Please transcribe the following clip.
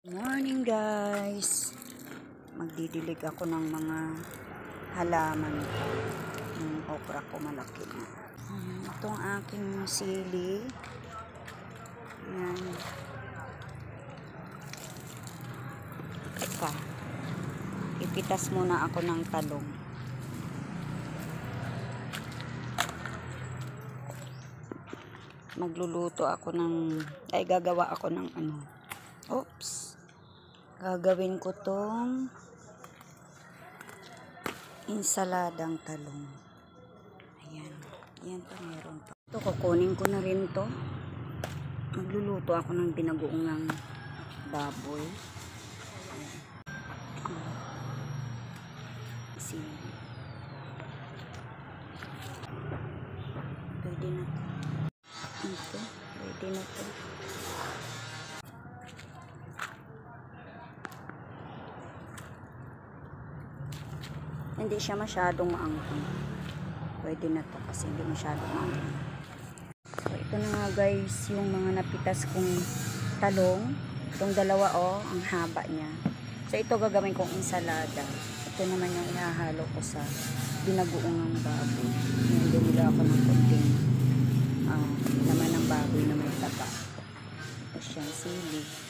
Morning guys, magdidilig ako ng mga halaman ko. Yung okra ko malaki na. Itong aking sili. Yan. Teka, ipitas muna ako ng talong. Magluluto ako gagawa ako ng gagawin ko tong insaladang talong. Ayan. Ayan pa, meron pa. Ito, kukunin ko na rin to. Magluluto ako ng binagoongang baboy. Sili. Pwede na to. Ito, pwede na to. Hindi siya masyadong maanghang. Pwede na to kasi hindi masyadong maanghang. So, ito na nga guys, yung mga napitas kong talong. Itong dalawa ang haba niya. So, ito gagawin kong ensalada. Ito naman yung ihahalo ko sa binagoongang baboy. Yan, bumila ako ng konting laman ng baboy na may taba. Tapos yung sili.